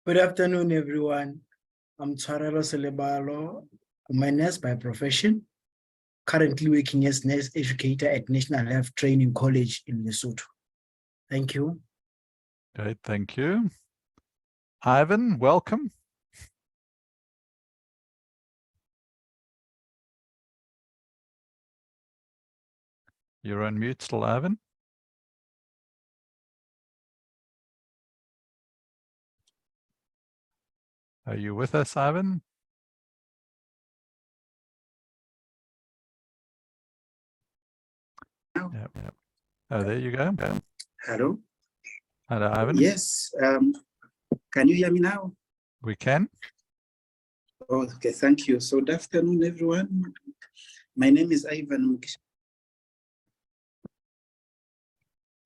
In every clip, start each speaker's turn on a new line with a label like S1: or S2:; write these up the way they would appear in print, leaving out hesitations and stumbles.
S1: Good afternoon, everyone. I'm Tshwarelo Selebalo, I'm a nurse by profession, currently working as nurse educator at National Health Training College in Lesotho. Thank you.
S2: Great, thank you. Ivan, welcome. You're on mute still, Ivan. Are you with us, Ivan? Yep. Oh, there you go.
S3: Hello.
S2: Hello, Ivan.
S3: Yes. Can you hear me now?
S2: We can.
S3: Oh, okay, thank you. So good afternoon, everyone. My name is Ivan.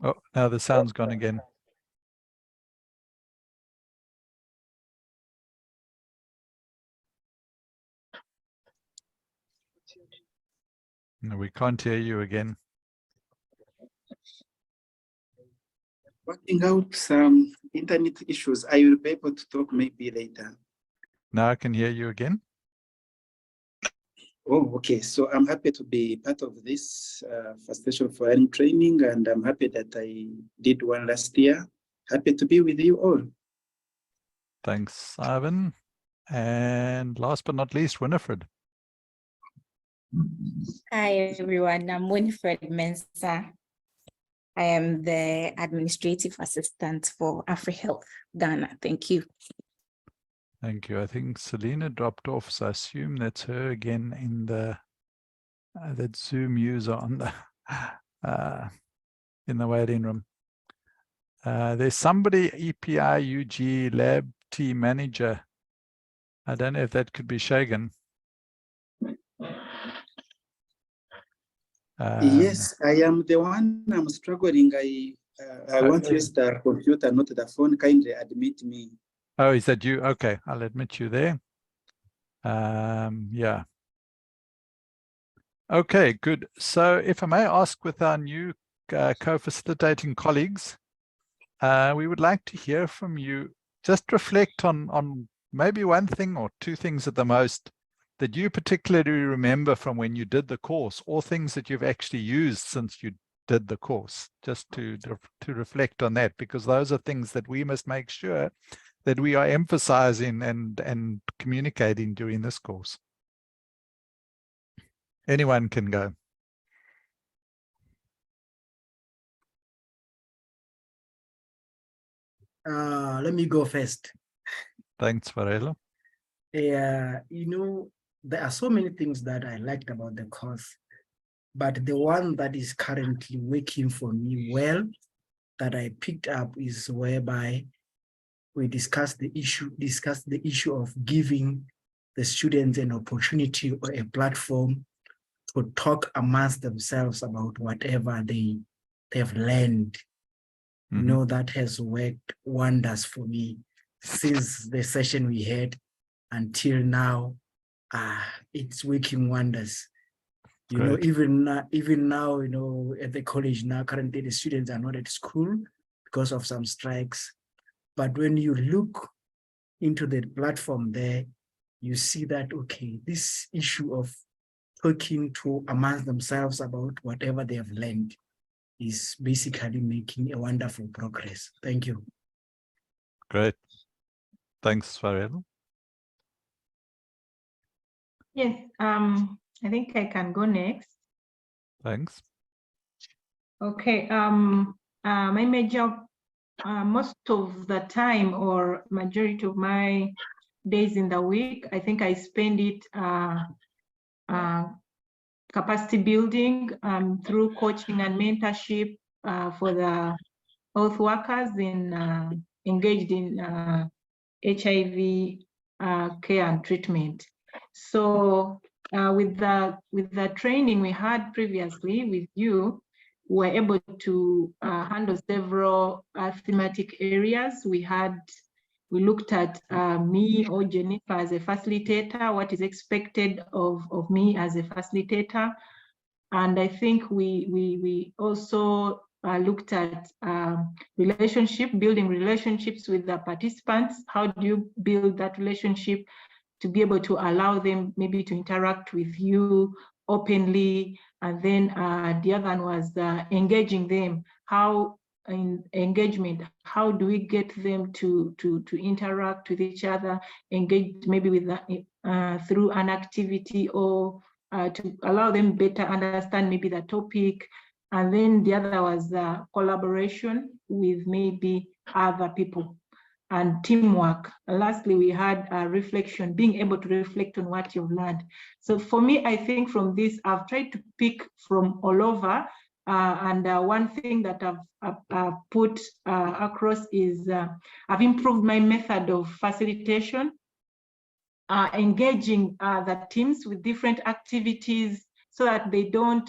S2: Oh, now the sound's gone again. No, we can't hear you again.
S3: Working out some internet issues. I will be able to talk maybe later.
S2: Now I can hear you again.
S3: Oh, okay. So I'm happy to be part of this Facilitation for Learning training, and I'm happy that I did one last year. Happy to be with you all.
S2: Thanks, Ivan. And last but not least, Winifred.
S4: Hi, everyone. I'm Winifred Mensah. I am the administrative assistant for AFREhealth, Ghana. Thank you.
S2: Thank you. I think Selena dropped off, so I assume that's her again in the that Zoom user on the in the waiting room. There's somebody, EPI UG lab team manager. I don't know if that could be Shagan.
S3: Yes, I am the one. I'm struggling. I want to use the computer, not the phone. Kindly admit me.
S2: Oh, is that you? Okay, I'll admit you there. Yeah. Okay, good. So if I may ask, with our new co-facilitating colleagues, we would like to hear from you. Just reflect on maybe one thing or two things at the most that you particularly remember from when you did the course, or things that you've actually used since you did the course, just to reflect on that, because those are things that we must make sure that we are emphasizing and communicating during this course. Anyone can go.
S1: Let me go first.
S2: Thanks, Varela.
S1: Yeah, there are so many things that I liked about the course, but the one that is currently working for me well, that I picked up, is whereby we discussed the issue of giving the students an opportunity or a platform to talk amongst themselves about whatever they've learned.
S2: Mm-hmm.
S1: That has worked wonders for me since the session we had until now. It's working wonders. Even now, at the college now, currently the students are not at school because of some strikes. But when you look into the platform there, you see that, okay, this issue of talking to amongst themselves about whatever they have learned is basically making a wonderful progress. Thank you.
S2: Great. Thanks, Varela.
S5: Yes, I think I can go next.
S2: Thanks.
S5: Okay, my major, most of the time or majority of my days in the week, I think I spend it capacity building through coaching and mentorship for the health workers engaged in HIV care and treatment. So with the training we had previously with you, we were able to handle several thematic areas. We looked at me or Jennifer as a facilitator, what is expected of me as a facilitator. And I think we also looked at building relationships with the participants. How do you build that relationship to be able to allow them maybe to interact with you openly? And then the other one was engaging them. How in engagement, how do we get them to interact with each other, engage maybe with through an activity, or to allow them better understand maybe the topic. And then the other was collaboration with maybe other people and teamwork. And lastly, we had reflection, being able to reflect on what you've learned. So for me, I think from this, I've tried to pick from all over. And one thing that I've put across is I've improved my method of facilitation, engaging the teams with different activities so that they don't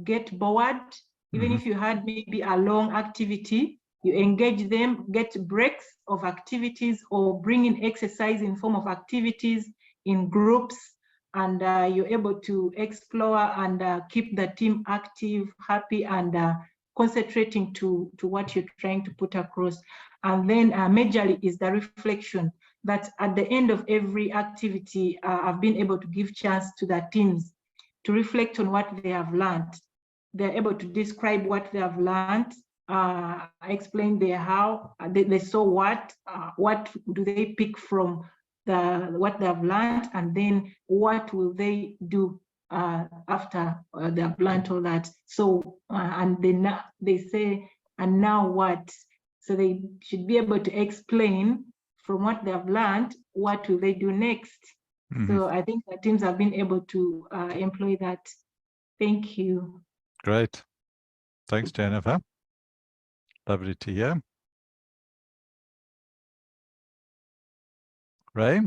S5: get bored. Even if you had maybe a long activity, you engage them, get breaks of activities, or bring in exercise in form of activities in groups, and you're able to explore and keep the team active, happy, and concentrating to what you're trying to put across. And then majorly is the reflection, that at the end of every activity, I've been able to give chance to the teams to reflect on what they have learned. They're able to describe what they have learned, explain their how they saw what do they pick from what they have learned, and then what will they do after they have learned all that. So and then they say, and now what? So they should be able to explain from what they have learned, what will they do next. So I think the teams have been able to employ that. Thank you.
S2: Great. Thanks, Jennifer. Lovely to hear. Ray?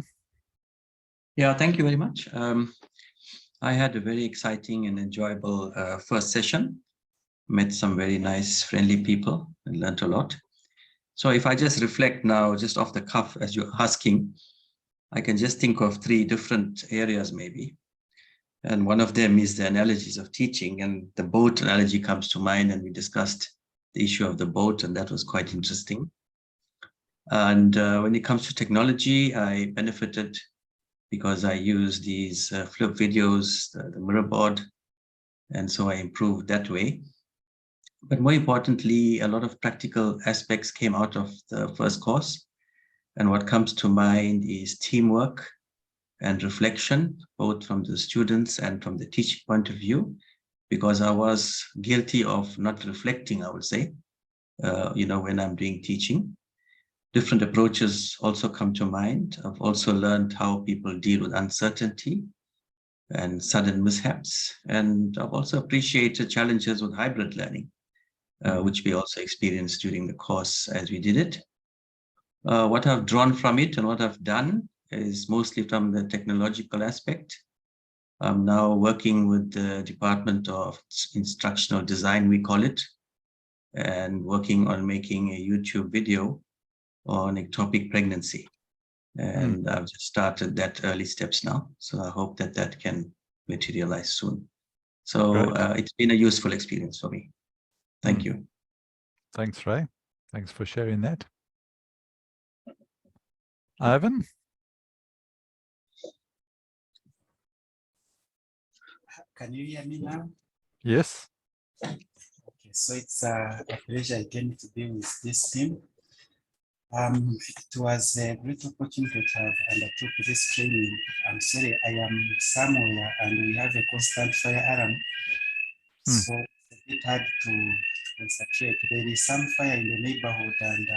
S6: Yeah, thank you very much. I had a very exciting and enjoyable first session. Met some very nice, friendly people and learned a lot. So if I just reflect now, just off the cuff, as you're asking, I can just think of 3 different areas maybe. And one of them is the analogies of teaching, and the boat analogy comes to mind, and we discussed the issue of the boat, and that was quite interesting. And when it comes to technology, I benefited because I use these flip videos, the mirror board, and so I improved that way. But more importantly, a lot of practical aspects came out of the first course. And what comes to mind is teamwork and reflection, both from the students and from the teaching point of view, because I was guilty of not reflecting, I would say, when I'm doing teaching. Different approaches also come to mind. I've also learned how people deal with uncertainty and sudden mishaps. And I've also appreciated challenges with hybrid learning, which we also experienced during the course as we did it. What I've drawn from it and what I've done is mostly from the technological aspect. I'm now working with the Department of Instructional Design, we call it, and working on making a YouTube video on ectopic pregnancy. And I've just started that early steps now. So I hope that that can materialize soon. So it's been a useful experience for me. Thank you.
S2: Thanks, Ray. Thanks for sharing that. Ivan?
S3: Can you hear me now?
S2: Yes.
S3: Okay, so it's a pleasure again to be with this team. It was a great opportunity to have undertook this training. I'm sorry, I am somewhere and we have a constant fire alarm. So it's a bit hard to concentrate. There is some fire in the neighborhood and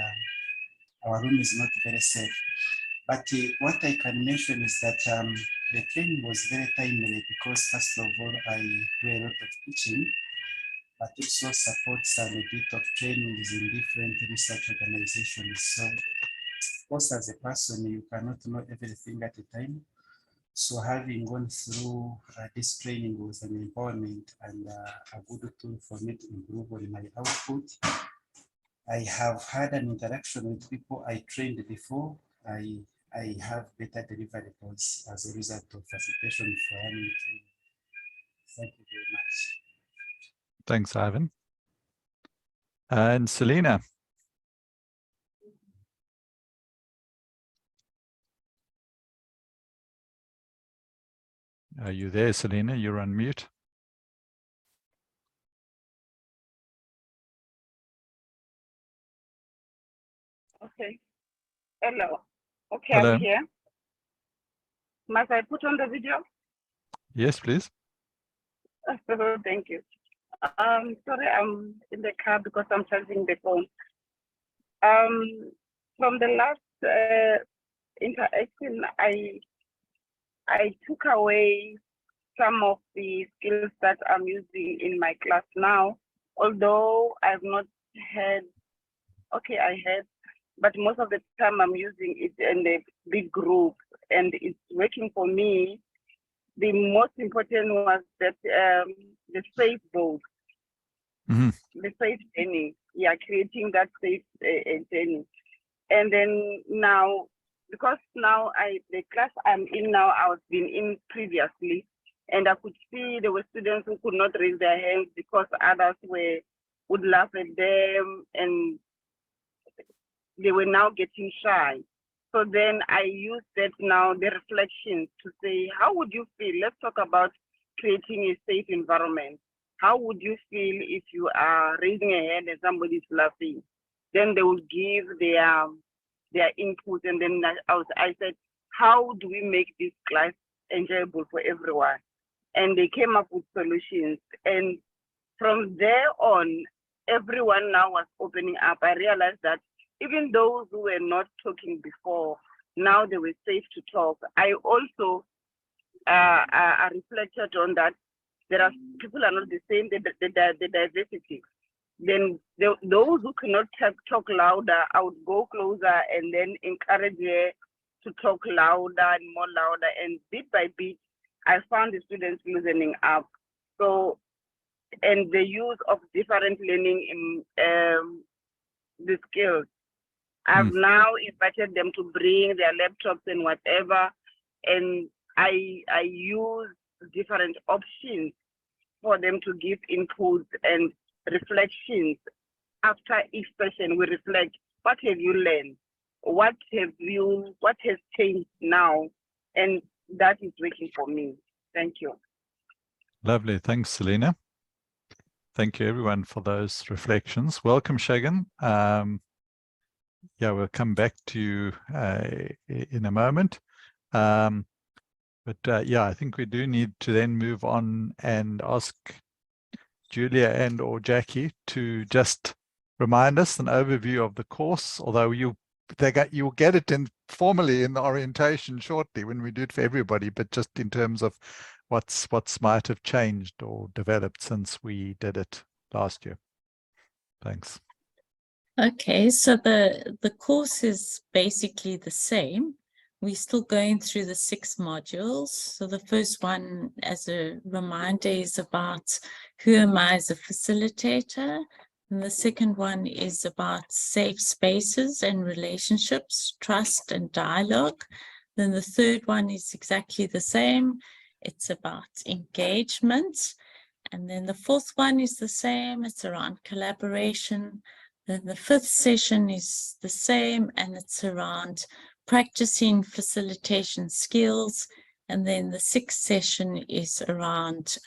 S3: our room is not very safe. But what I can mention is that the training was very timely because first of all, I do a lot of teaching, but also supports a bit of trainings in different research organizations. So of course, as a person, you cannot know everything at a time. So having gone through this training was an empowerment and a good tool for me to improve on my output. I have had an interaction with people I trained before. I have better deliverables as a result of facilitation for any training. Thank you very much.
S2: Thanks, Ivan. And Selena. Are you there, Selena? You're on mute.
S7: Okay. Hello. Okay,
S2: Hello.
S7: I'm here. Must I put on the video?
S2: Yes, please.
S7: Thank you. Sorry, I'm in the car because I'm charging the phone. From the last interaction, I took away some of the skills that I'm using in my class now, although I've not had, okay, I had, but most of the time I'm using it in a big group and it's working for me. The most important was that the safe boat, the safe journey. Yeah, creating that safe journey. And then now, because now the class I'm in now, I was been in previously, and I could see there were students who could not raise their hands because others would laugh at them and they were now getting shy. So then I used that now, the reflections to say, how would you feel? Let's talk about creating a safe environment. How would you feel if you are raising a hand and somebody's laughing? Then they will give their input. And then I said, how do we make this class enjoyable for everyone? And they came up with solutions. And from there on, everyone now was opening up. I realized that even those who were not talking before, now they were safe to talk. I also I reflected on that. There are people are not the same, the diversity. Then those who cannot talk louder, I would go closer and then encourage her to talk louder and more louder. And bit by bit, I found the students loosening up. So, and the use of different learning in the skills. I've now invited them to bring their laptops and whatever, and I use different options for them to give inputs and reflections. After each session, we reflect, what have you learned? What has changed now? And that is working for me. Thank you.
S2: Lovely. Thanks, Selena. Thank you, everyone, for those reflections. Welcome, Shagan. Yeah, we'll come back to you in a moment. Yeah, I think we do need to then move on and ask Julia and or Jackie to just remind us an overview of the course, although you'll get it formally in the orientation shortly when we do it for everybody, but just in terms of what's might have changed or developed since we did it last year. Thanks.
S8: Okay, so the course is basically the same. We're still going through the 6 modules. So the first one, as a reminder, is about who am I as a facilitator. And the second one is about safe spaces and relationships, trust and dialogue. Then the third one is exactly the same. It's about engagement. And then the fourth one is the same. It's around collaboration. Then the 5th session is the same, and it's around practicing facilitation skills. And then the 6th session is around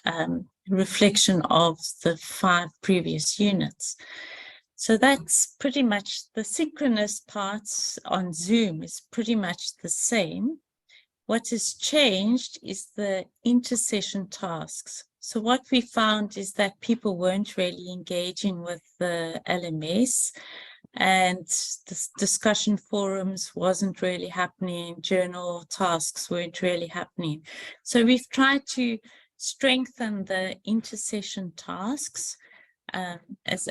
S8: reflection of the 5 previous units. So that's pretty much the synchronous parts on Zoom is pretty much the same. What has changed is the intersession tasks. So what we found is that people weren't really engaging with the LMS, and the discussion forums wasn't really happening, journal tasks weren't really happening. So we've tried to strengthen the intersession tasks. As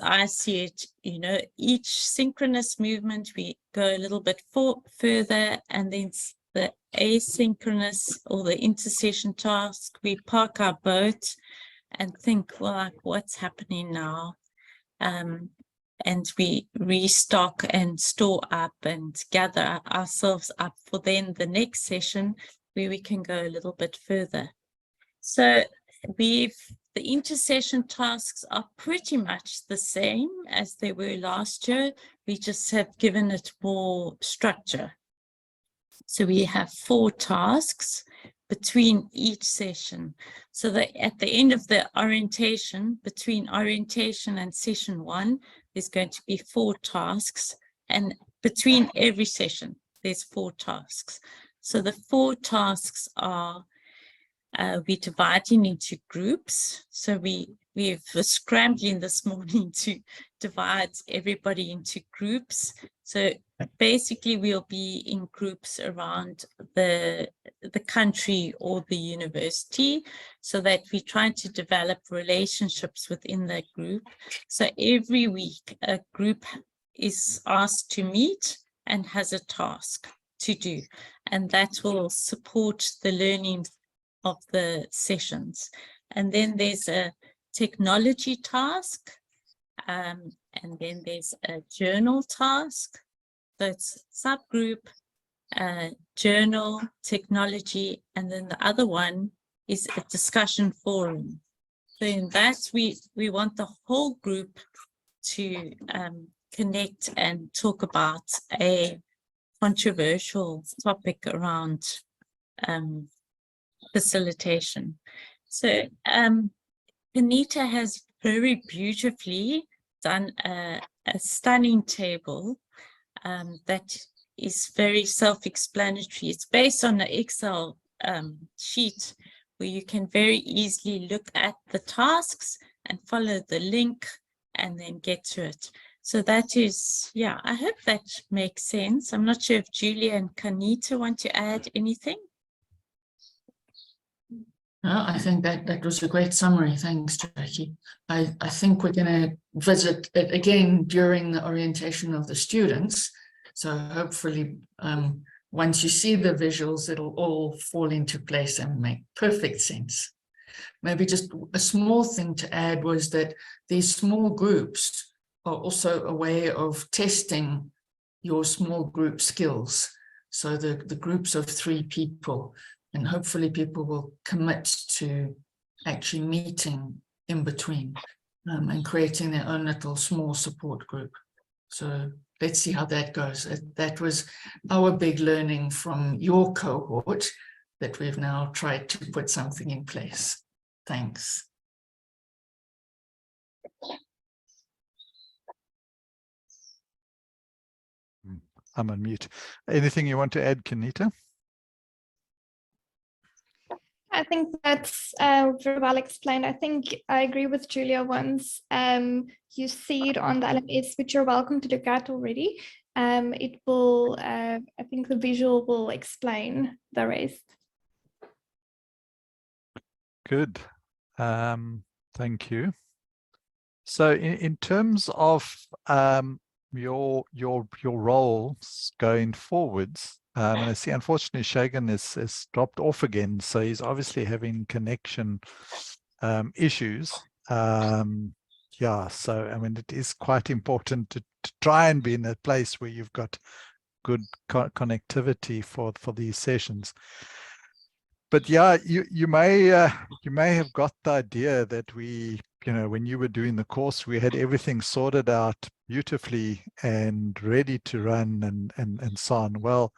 S8: I see it, you know, each synchronous movement, we go a little bit further, and then the asynchronous or the intersession task, we park our boat and think, well, like, what's happening now? And we restock and store up and gather ourselves up for then the next session where we can go a little bit further. So The intersession tasks are pretty much the same as they were last year. We just have given it more structure. So we have 4 tasks between each session. So that at the end of the orientation, between orientation and session 1, there's going to be 4 tasks. And between every session, there's 4 tasks. So the 4 tasks are, we're dividing into groups. So we've scrambling this morning to divide everybody into groups. So basically we'll be in groups around the country or the university, so that we try to develop relationships within that group. So every week a group is asked to meet and has a task to do, and that will support the learning of the sessions. And then there's a technology task, and then there's a journal task. So it's subgroup, journal, technology, and then the other one is a discussion forum. So in that, we want the whole group to connect and talk about a controversial topic around facilitation. So Kanita has very beautifully done a stunning table that is very self-explanatory. It's based on an Excel sheet where you can very easily look at the tasks and follow the link and then get to it. So that is, yeah, I hope that makes sense. I'm not sure if Julia and Kanita want to add anything.
S9: No, I think that was a great summary. Thanks, Jackie. I think we're going to visit it again during the orientation of the students. So hopefully, once you see the visuals, it'll all fall into place and make perfect sense. Maybe just a small thing to add was that these small groups are also a way of testing your small group skills. So the groups of 3 people, and hopefully people will commit to actually meeting in between and creating their own little small support group. So let's see how that goes. That was our big learning from your cohort, that we've now tried to put something in place. Thanks.
S2: I'm on mute. Anything you want to add, Kanita?
S10: I think that's very well explained. I think I agree with Julia. Once you see it on the LMS, which you're welcome to look at already, it will, I think the visual will explain the rest.
S2: Good. Thank you. So in terms of your roles going forwards, and I see unfortunately Shagan is dropped off again, so he's obviously having connection issues. Yeah, so I mean it is quite important to try and be in a place where you've got good connectivity for these sessions. But yeah, you may have got the idea that we, when you were doing the course, we had everything sorted out beautifully and ready to run and so on. Well,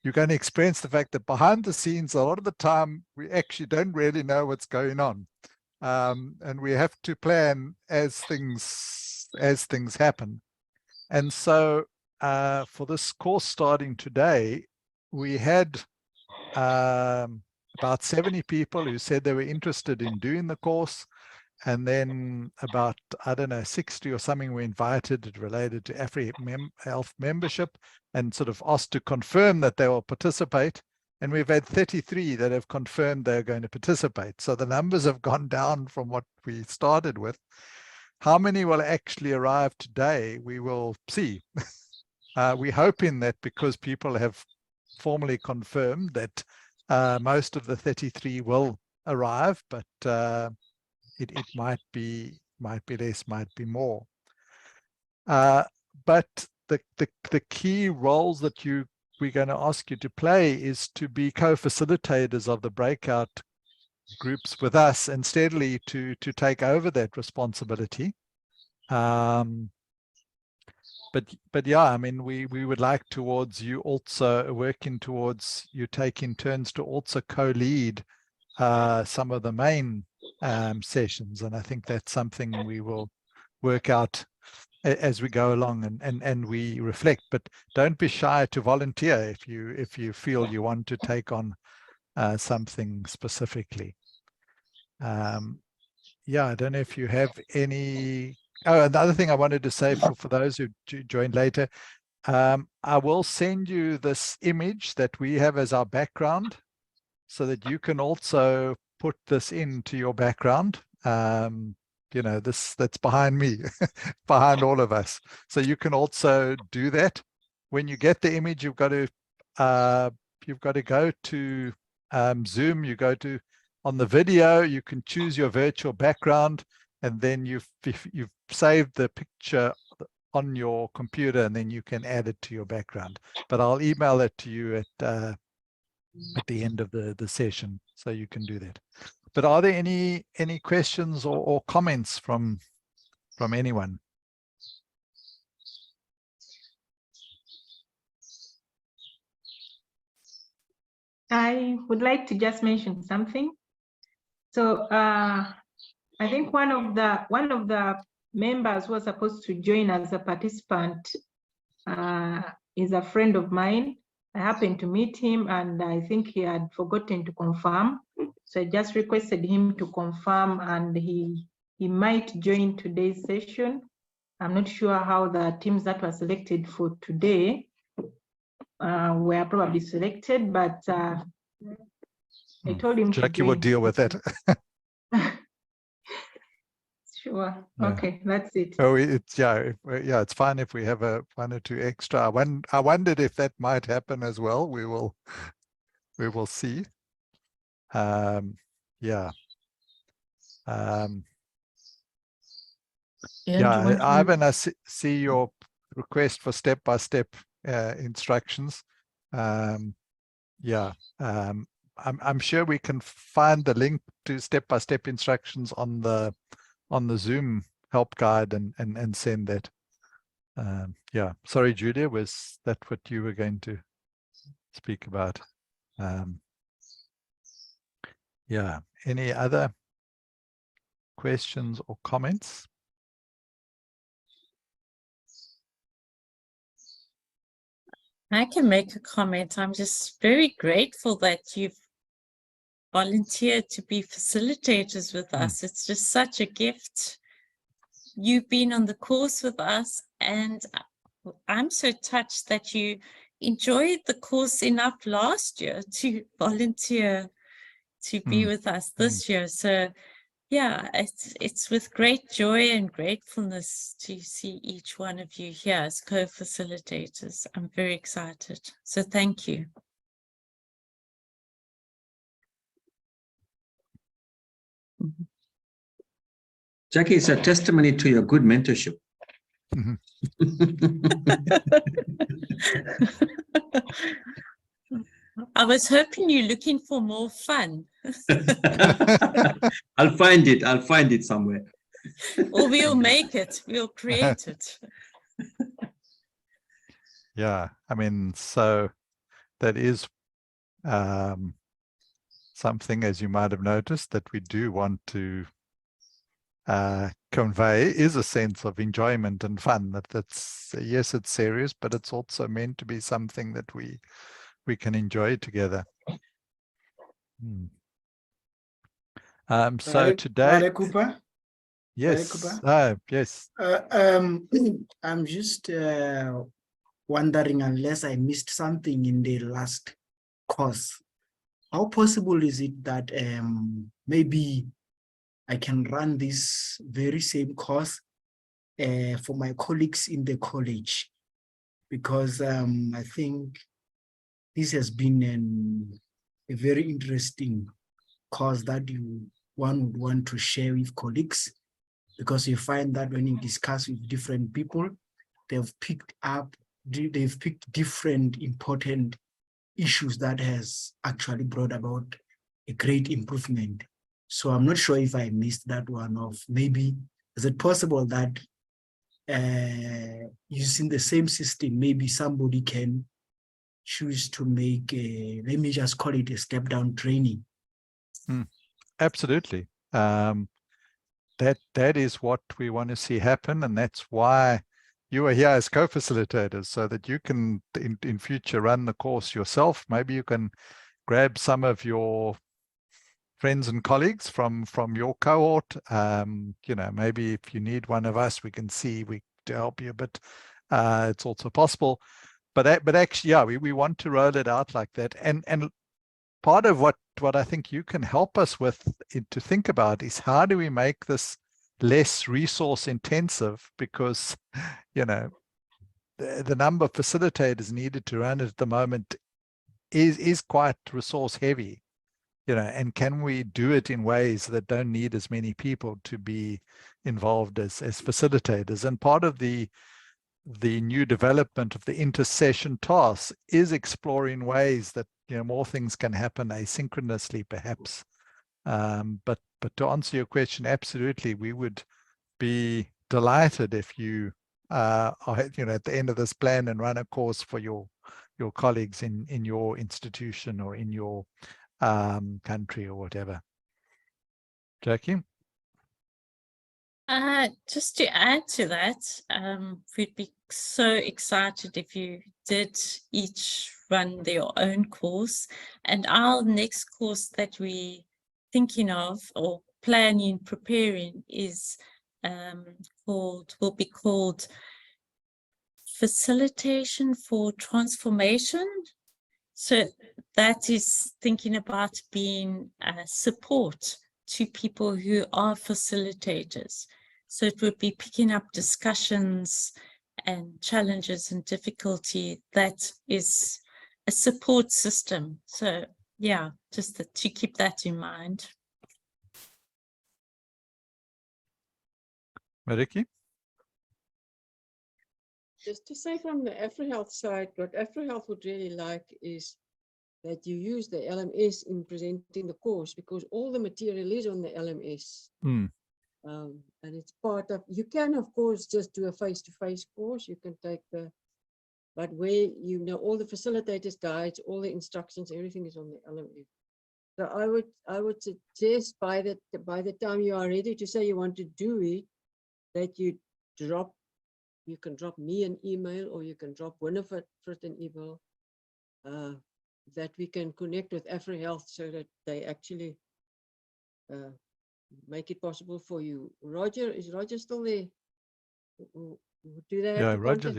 S2: you're going to experience the fact that behind the scenes, a lot of the time, we actually don't really know what's going on. And we have to plan as things happen. And so for this course starting today, we had about 70 people who said they were interested in doing the course. And then about, I don't know, 60 or something were invited related to AFREhealth membership and sort of asked to confirm that they will participate. And we've had 33 that have confirmed they're going to participate. So the numbers have gone down from what we started with. How many will actually arrive today, we will see. We're hoping that because people have formally confirmed that most of the 33 will arrive, but it might be less, might be more. But the key roles that we're going to ask you to play is to be co-facilitators of the breakout groups with us and steadily to take over that responsibility. But yeah, I mean, we would like towards you also working towards you taking turns to also co-lead some of the main sessions, and I think that's something we will work out as we go along and we reflect. But don't be shy to volunteer if you feel you want to take on something specifically. Yeah, I don't know if you have any. Oh, another thing I wanted to say for those who joined later, I will send you this image that we have as our background so that you can also put this into your background. You know, that's behind me, behind all of us. So you can also do that. When you get the image, you've got to go to Zoom. You go to on the video, you can choose your virtual background, and then you've saved the picture on your computer, and then you can add it to your background. But I'll email it to you at the end of the session, so you can do that. But are there any questions or comments from anyone?
S5: I would like to just mention something. So I think one of the members who was supposed to join as a participant is a friend of mine. I happened to meet him, and I think he had forgotten to confirm. So I just requested him to confirm, and he might join today's session. I'm not sure how the teams that were selected for today were probably selected, but I told him
S2: Jackie will deal with it.
S5: Sure.
S2: Yeah.
S5: Okay, that's it.
S2: Oh, it's fine if we have one or two extra. I wondered if that might happen as well. We will see. Yeah. Ivan, I see your request for step-by-step instructions. Yeah. I'm sure we can find the link to step-by-step instructions on the Zoom help guide and send that. Yeah, sorry, Julia, was that what you were going to speak about? Yeah, any other questions or comments?
S8: I can make a comment. I'm just very grateful that you've volunteered to be facilitators with us. It's just such a gift. You've been on the course with us, and I'm so touched that you enjoyed the course enough last year to volunteer to be with us this year. So yeah, it's with great joy and gratefulness to see each one of you here as co-facilitators. I'm very excited. So thank you.
S6: Jackie, it's a testimony to your good mentorship.
S8: I was hoping you're looking for more fun.
S6: I'll find it somewhere.
S8: Or we'll make it, we'll create it.
S2: Yeah, I mean, so that is something, as you might have noticed, that we do want to convey is a sense of enjoyment and fun. That's yes, it's serious, but it's also meant to be something that we can enjoy together. So today, yes, yes.
S1: I'm just wondering, unless I missed something in the last course, how possible is it that maybe I can run this very same course for my colleagues in the college? Because I think this has been a very interesting course that one would want to share with colleagues, because you find that when you discuss with different people, they've picked different important issues that has actually brought about a great improvement So I'm not sure if I missed that one off. Maybe, is it possible that using the same system, maybe somebody can choose to make a, let me just call it a step down training?
S2: Absolutely. That is what we want to see happen, and that's why you are here as co-facilitators, so that you can in future run the course yourself. Maybe you can grab some of your friends and colleagues from your cohort. You know, maybe if you need one of us, we can see to help you, but it's also possible. But actually, yeah, we want to roll it out like that. And part of what I think you can help us with to think about is, how do we make this less resource intensive? Because, you know, the number of facilitators needed to run it at the moment is quite resource heavy, you know, and can we do it in ways that don't need as many people to be involved as facilitators? And part of the new development of the intersession tasks is exploring ways that, you know, more things can happen asynchronously, perhaps. But to answer your question, absolutely, we would be delighted if you are, you know, at the end of this plan and run a course for your colleagues in your institution or in your country or whatever. Jackie?
S8: Just to add to that, we'd be so excited if you did each run their own course. And our next course that we're thinking of or planning, preparing is will be called Facilitation for Transformation. So that is thinking about being support to people who are facilitators. So it would be picking up discussions and challenges and difficulty that is a support system. So yeah, just to keep that in mind.
S2: Mariki?
S11: Just to say from the AFREhealth side, what AFREhealth would really like is that you use the LMS in presenting the course, because all the material is on the LMS. And it's part of, you can of course just do a face-to-face course, you can take but where, you know, all the facilitators guides, all the instructions, everything is on the LMS. So I would suggest by the time you are ready to say you want to do it, that you can drop me an email, or you can drop Winifred an email, that we can connect with AFREhealth so that they actually make it possible for you. Roger, is Roger still there? Do they have to
S2: Roger's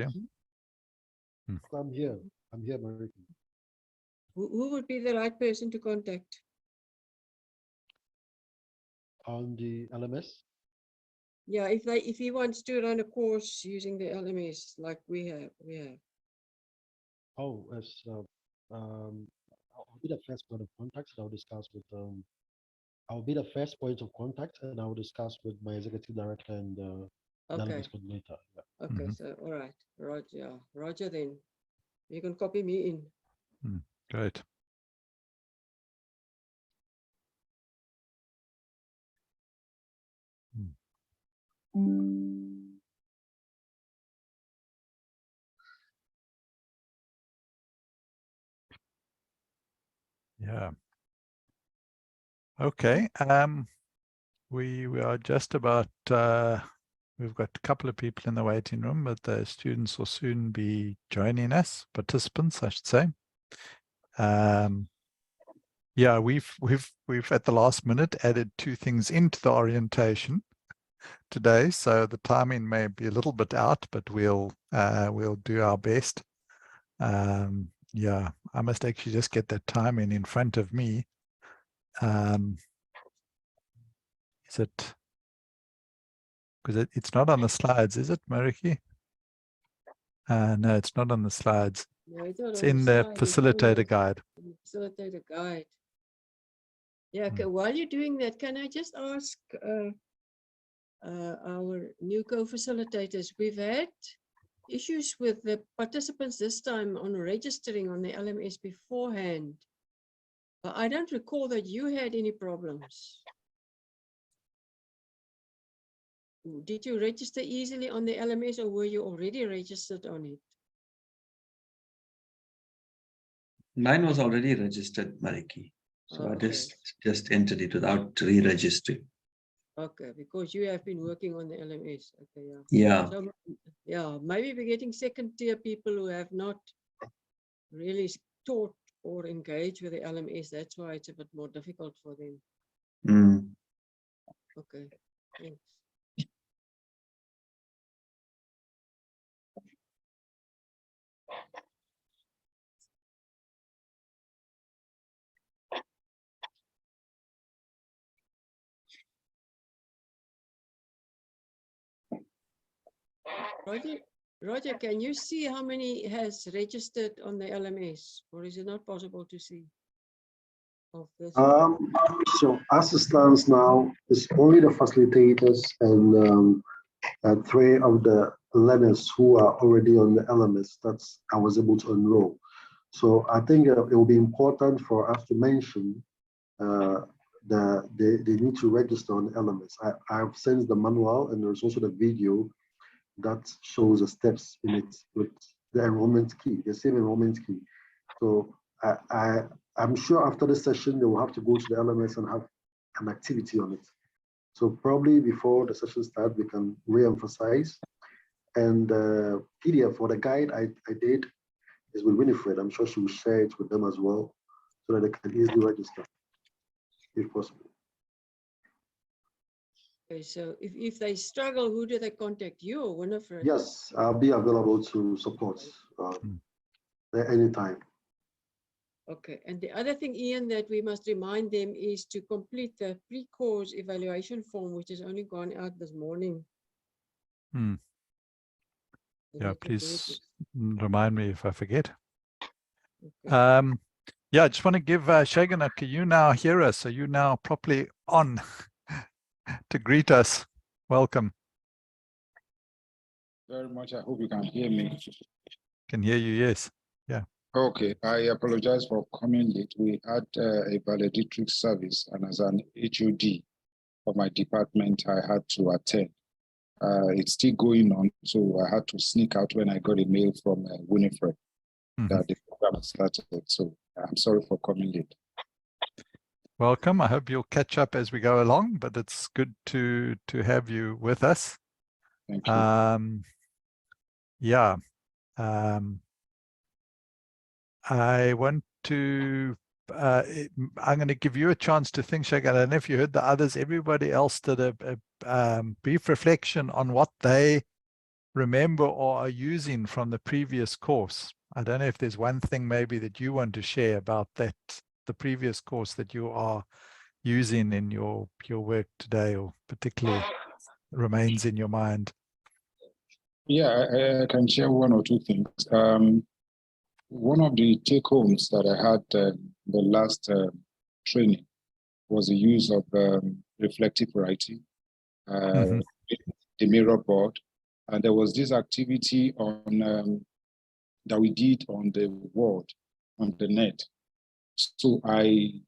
S11: contact
S2: here.
S12: I'm here, Mariki.
S11: Who would be the right person to contact?
S12: On the LMS?
S11: Yeah, if he wants to run a course using the LMS like we have.
S12: Oh, as I'll be the first point of contact, and I'll discuss with I'll be the first point of contact, and I'll discuss with my executive director and LMS coordinator. Yeah.
S11: Okay, so all right, Roger, then you can copy me in.
S2: Great. Yeah. Okay. We are just about, we've got a couple of people in the waiting room, but the students will soon be joining us, participants, I should say. Yeah, we've at the last minute added 2 things into the orientation today, so the timing may be a little bit out, but we'll do our best. Yeah, I must actually just get that timing in front of me. Is it, because it's not on the slides, is it, Mariki? No, it's not on the slides.
S11: No,
S2: it's in the facilitator guide.
S11: Facilitator guide. Yeah, okay. While you're doing that, can I just ask our new co-facilitators, we've had issues with the participants this time on registering on the LMS beforehand. But I don't recall that you had any problems. did you register easily on the LMS, or were you already registered on it?
S6: Mine was already registered, Mariki. So I
S11: Okay.
S6: just entered it without re-registering.
S11: Okay, because you have been working on the LMS. Okay, yeah.
S6: Yeah.
S11: So, yeah, maybe we're getting second-tier people who have not really taught or engaged with the LMS. That's why it's a bit more difficult for them.
S6: Mm.
S11: Okay, thanks. Roger, can you see how many has registered on the LMS, or is it not possible to see? Of this?
S12: So as it stands now, it's only the facilitators and 3 of the learners who are already on the LMS that I was able to enroll. So I think it will be important for us to mention they need to register on the LMS. I've sent the manual, and there's also the video that shows the steps in it with the enrollment key, the same enrollment key. So I'm sure after this session, they will have to go to the LMS and have an activity on it. So probably before the session starts, we can re-emphasize. And PDF for the guide I did is with Winifred. I'm sure she will share it with them as well, so that they can easily register, if possible.
S11: Okay, so if they struggle, who do they contact, you or Winifred?
S12: Yes, I'll be available to support at any time.
S11: Okay, and the other thing, Ian, that we must remind them is to complete the pre-course evaluation form, which has only gone out this morning.
S2: Hmm. Yeah, please remind me if I forget. Okay. Yeah, I just want to give Shagan, can you now hear us? Are you now properly on to greet us? Welcome.
S13: Very much. I hope you can hear me.
S2: Can hear you, yes. Yeah.
S13: Okay, I apologize for coming late. We had a valedictory service, and as an HOD of my department, I had to attend. It's still going on, so I had to sneak out when I got a mail from Winifred that the program started. So I'm sorry for coming late.
S2: Welcome. I hope you'll catch up as we go along, but it's good to have you with us.
S13: Thank you.
S2: Yeah. I want to, I'm going to give you a chance to think, Shagan. I don't know if you heard the others. Everybody else did a brief reflection on what they remember or are using from the previous course. I don't know if there's one thing maybe that you want to share about that, the previous course that you are using in your work today, or particularly remains in your mind.
S13: Yeah, I can share one or two things. One of the take-homes that I had the last training was the use of reflective writing, the mirror board, and there was this activity on that we did on the wall, on the net. So I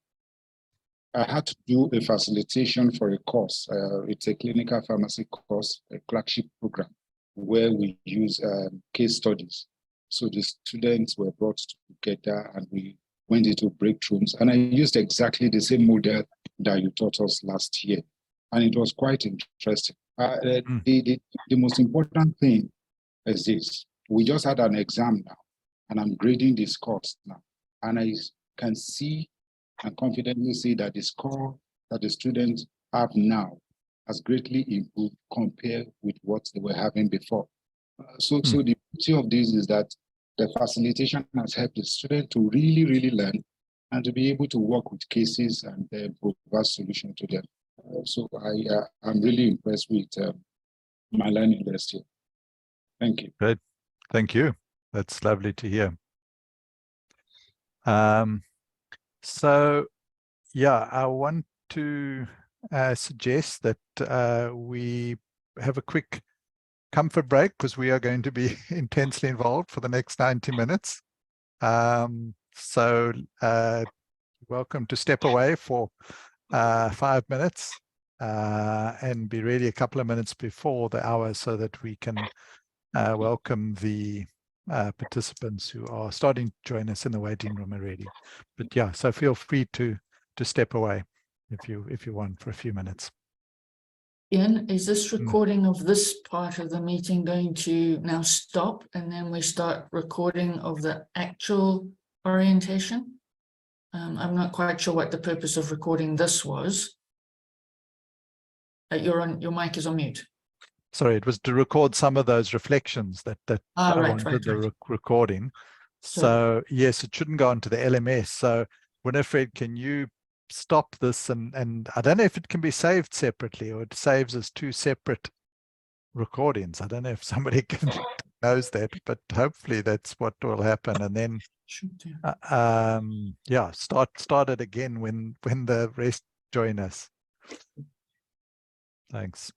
S13: had to do a facilitation for a course. It's a clinical pharmacy course, a flagship program, where we use case studies. So the students were brought together and we went into breakthroughs. And I used exactly the same model that you taught us last year. And it was quite interesting. The most important thing is this. We just had an exam now, and I'm grading this course now. And I can see and confidently say that the score that the students have now has greatly improved compared with what they were having before. So the beauty of this is that the facilitation has helped the student to really learn and to be able to work with cases and provide solutions to them. So I'm really impressed with my learning last year. Thank you.
S2: Great. Thank you. That's lovely to hear. So, yeah, I want to suggest that we have a quick comfort break, because we are going to be intensely involved for the next 90 minutes. So welcome to step away for 5 minutes, and be ready a couple of minutes before the hour so that we can welcome the participants who are starting to join us in the waiting room already. But yeah, so feel free to step away if you want for a few minutes.
S9: Ian, is this recording of this part of the meeting going to now stop and then we start recording of the actual orientation? I'm not quite sure what the purpose of recording this was. Your mic is on mute.
S2: Sorry, it was to record some of those reflections that I wanted the recording. So yes, it shouldn't go onto the LMS. So Winifred, can you stop this and I don't know if it can be saved separately or it saves as two separate recordings. I don't know if somebody knows that, but hopefully that's what will happen. And then yeah, start it again when the rest join us. Thanks.